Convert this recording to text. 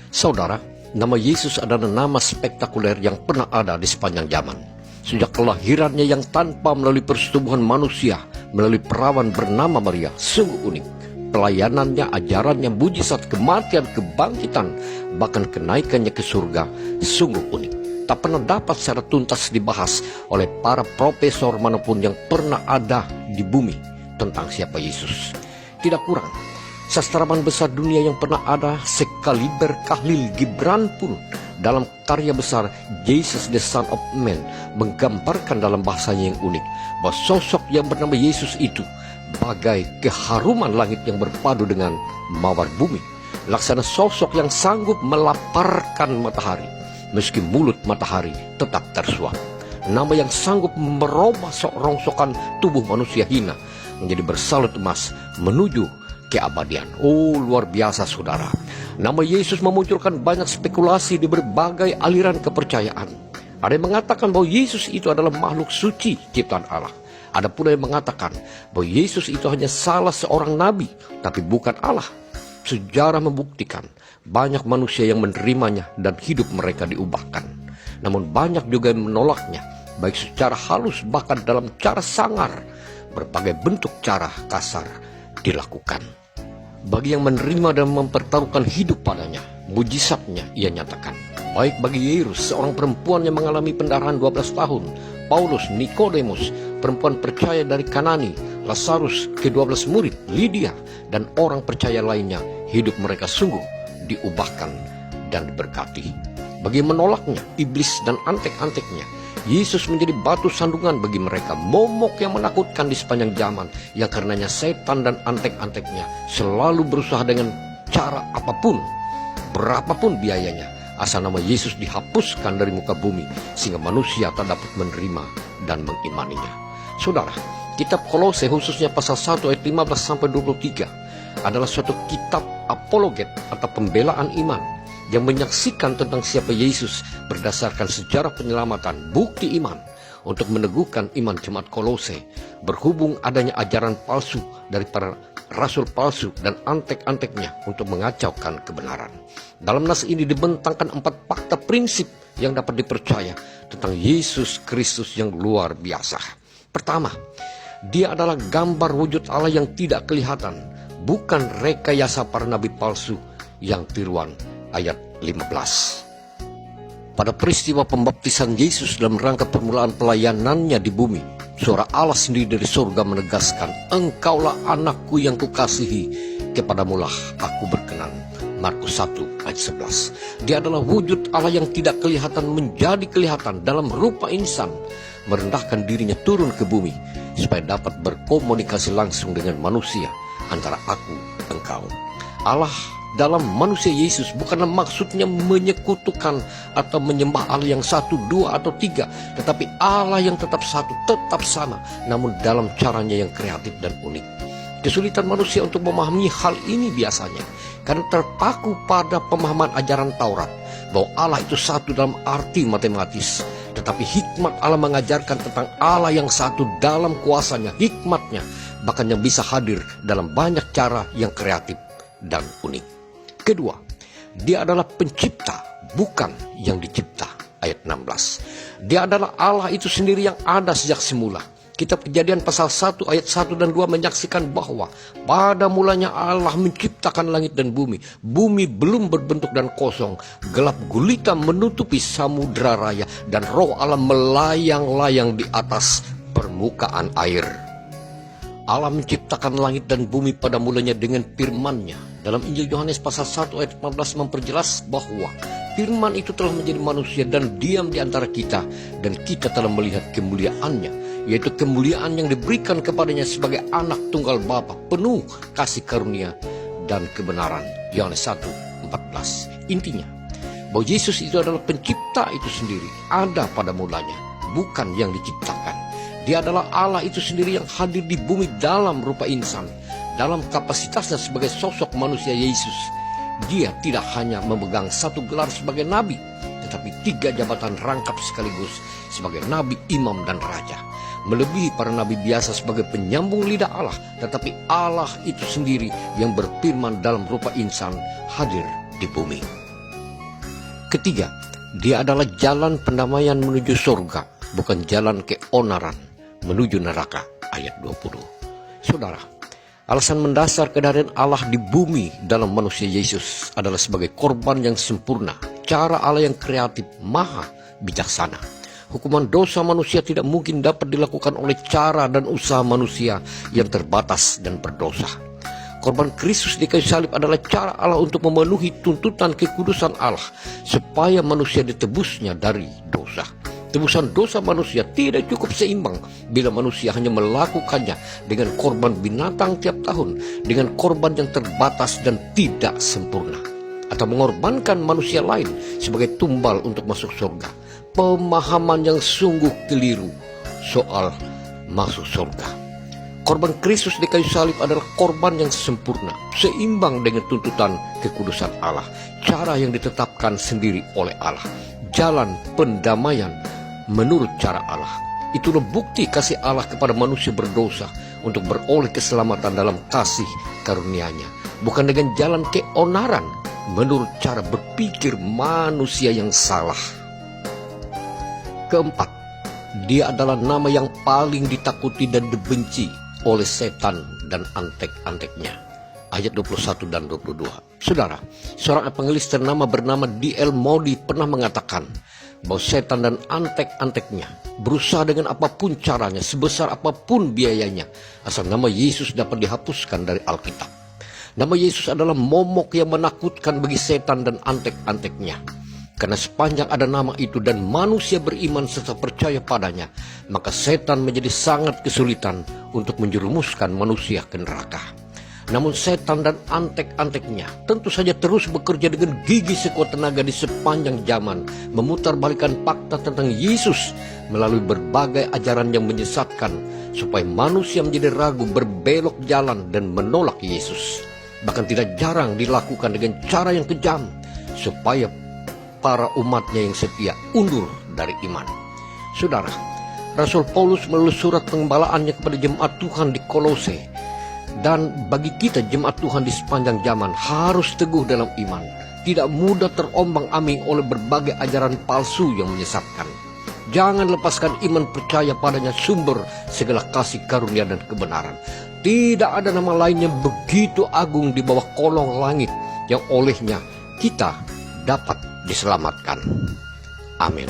Saudara, nama Yesus adalah nama spektakuler yang pernah ada di sepanjang zaman. Sejak kelahirannya yang tanpa melalui persetubuhan manusia, melalui perawan bernama Maria, sungguh unik. Pelayanannya, ajarannya, mujizat, kematian, kebangkitan, bahkan kenaikannya ke surga, sungguh unik. Tak pernah dapat secara tuntas dibahas oleh para profesor manapun yang pernah ada di bumi tentang siapa Yesus. Tidak kurang, sastrawan besar dunia yang pernah ada sekaliber Khalil Gibran pun dalam karya besar Jesus the Son of Man menggambarkan dalam bahasanya yang unik bahwa sosok yang bernama Yesus itu bagai keharuman langit yang berpadu dengan mawar bumi, laksana sosok yang sanggup melaparkan matahari meski mulut matahari tetap tersuap, nama yang sanggup merubah rongsokan tubuh manusia hina menjadi bersalut emas menuju keabadian. Oh, luar biasa saudara. Nama Yesus memunculkan banyak spekulasi di berbagai aliran kepercayaan. Ada yang mengatakan bahwa Yesus itu adalah makhluk suci ciptaan Allah. Ada pula yang mengatakan bahwa Yesus itu hanya salah seorang nabi, tapi bukan Allah. Sejarah membuktikan banyak manusia yang menerimanya dan hidup mereka diubahkan. Namun banyak juga yang menolaknya, baik secara halus bahkan dalam cara sangar. Berbagai bentuk cara kasar dilakukan. Bagi yang menerima dan mempertaruhkan hidup padanya, mujizatnya ia nyatakan. Baik bagi Yairus, seorang perempuan yang mengalami pendarahan 12 tahun, Paulus, Nikodemus, perempuan percaya dari Kanani, Lazarus, ke-12 murid, Lydia, dan orang percaya lainnya, hidup mereka sungguh diubahkan dan diberkati. Bagi yang menolaknya, iblis dan antek-anteknya, Yesus menjadi batu sandungan bagi mereka, momok yang menakutkan di sepanjang zaman, yang karenanya setan dan antek-anteknya selalu berusaha dengan cara apapun, berapapun biayanya, asal nama Yesus dihapuskan dari muka bumi, sehingga manusia tak dapat menerima dan mengimaninya. Saudara, kitab Kolose khususnya pasal 1 ayat 15-23 adalah suatu kitab apologet atau pembelaan iman, yang menyaksikan tentang siapa Yesus berdasarkan sejarah penyelamatan, bukti iman untuk meneguhkan iman jemaat Kolose, berhubung adanya ajaran palsu dari para rasul palsu dan antek-anteknya untuk mengacaukan kebenaran. Dalam nas ini dibentangkan 4 fakta prinsip yang dapat dipercaya tentang Yesus Kristus yang luar biasa. Pertama, dia adalah gambar wujud Allah yang tidak kelihatan, bukan rekayasa para nabi palsu yang tiruan. Ayat 15. Pada peristiwa pembaptisan Yesus dalam rangka permulaan pelayanannya di bumi, suara Allah sendiri dari surga menegaskan, "Engkaulah anakku yang kukasihi, kepadamulah aku berkenan." Markus 1 ayat 11. Dia adalah wujud Allah yang tidak kelihatan menjadi kelihatan dalam rupa insan, merendahkan dirinya turun ke bumi supaya dapat berkomunikasi langsung dengan manusia, antara aku, engkau. Allah dalam manusia Yesus bukanlah maksudnya menyekutukan atau menyembah Allah yang 1, 2, atau 3, tetapi Allah yang tetap satu, tetap sama, namun dalam caranya yang kreatif dan unik. Kesulitan manusia untuk memahami hal ini biasanya karena terpaku pada pemahaman ajaran Taurat bahwa Allah itu satu dalam arti matematis. Tetapi hikmat Allah mengajarkan tentang Allah yang satu dalam kuasanya, hikmatnya, bahkan yang bisa hadir dalam banyak cara yang kreatif dan unik. Kedua, dia adalah pencipta, bukan yang dicipta. Ayat 16. Dia adalah Allah itu sendiri yang ada sejak semula. Kitab Kejadian pasal 1 ayat 1 dan 2 menyaksikan bahwa pada mulanya Allah menciptakan langit dan bumi. Bumi belum berbentuk dan kosong. Gelap gulita menutupi samudra raya dan roh Allah melayang-layang di atas permukaan air. Allah menciptakan langit dan bumi pada mulanya dengan firman-Nya. Dalam Injil Yohanes pasal 1 ayat 14 memperjelas bahwa firman itu telah menjadi manusia dan diam di antara kita, dan kita telah melihat kemuliaan-Nya, yaitu kemuliaan yang diberikan kepadanya sebagai anak tunggal Bapa, penuh kasih karunia dan kebenaran. Yohanes 1:14. Intinya, bahwa Yesus itu adalah pencipta itu sendiri, ada pada mulanya, bukan yang diciptakan. Dia adalah Allah itu sendiri yang hadir di bumi dalam rupa insan, dalam kapasitasnya sebagai sosok manusia Yesus. Dia tidak hanya memegang satu gelar sebagai nabi, tetapi 3 jabatan rangkap sekaligus sebagai nabi, imam, dan raja. Melebihi para nabi biasa sebagai penyambung lidah Allah, tetapi Allah itu sendiri yang berfirman dalam rupa insan hadir di bumi. Ketiga, dia adalah jalan pendamaian menuju surga, bukan jalan keonaran menuju neraka. Ayat 20. Saudara, alasan mendasar kehadiran Allah di bumi dalam manusia Yesus adalah sebagai korban yang sempurna, cara Allah yang kreatif, maha bijaksana. Hukuman dosa manusia tidak mungkin dapat dilakukan oleh cara dan usaha manusia yang terbatas dan berdosa. Korban Kristus di kayu salib adalah cara Allah untuk memenuhi tuntutan kekudusan Allah supaya manusia ditebusnya dari dosa. Tebusan dosa manusia tidak cukup seimbang bila manusia hanya melakukannya dengan korban binatang tiap tahun, dengan korban yang terbatas dan tidak sempurna, atau mengorbankan manusia lain sebagai tumbal untuk masuk surga. Pemahaman yang sungguh keliru soal masuk surga. Korban Kristus di kayu salib adalah korban yang sempurna, seimbang dengan tuntutan kekudusan Allah, cara yang ditetapkan sendiri oleh Allah, jalan pendamaian menurut cara Allah. Itulah bukti kasih Allah kepada manusia berdosa untuk beroleh keselamatan dalam kasih karunia-Nya, bukan dengan jalan keonaran menurut cara berpikir manusia yang salah. Keempat, dia adalah nama yang paling ditakuti dan dibenci oleh setan dan antek-anteknya. Ayat 21 dan 22. Saudara, seorang evangelis bernama D.L. Moody pernah mengatakan bahwa setan dan antek-anteknya berusaha dengan apapun caranya, sebesar apapun biayanya, asal nama Yesus dapat dihapuskan dari Alkitab. Nama Yesus adalah momok yang menakutkan bagi setan dan antek-anteknya. Karena sepanjang ada nama itu dan manusia beriman serta percaya padanya, maka setan menjadi sangat kesulitan untuk menjerumuskan manusia ke neraka. Namun setan dan antek-anteknya tentu saja terus bekerja dengan gigih sekuat tenaga di sepanjang zaman, memutarbalikkan fakta tentang Yesus melalui berbagai ajaran yang menyesatkan, supaya manusia menjadi ragu, berbelok jalan dan menolak Yesus. Bahkan tidak jarang dilakukan dengan cara yang kejam, supaya para umatnya yang setia undur dari iman. Saudara, Rasul Paulus melalui surat pengembalaannya kepada jemaat Tuhan di Kolose, dan bagi kita jemaat Tuhan di sepanjang zaman, harus teguh dalam iman, tidak mudah terombang-ambing oleh berbagai ajaran palsu yang menyesatkan. Jangan lepaskan iman percaya padanya, sumber segala kasih karunia dan kebenaran. Tidak ada nama lain yang begitu agung di bawah kolong langit yang olehnya kita dapat diselamatkan. Amin.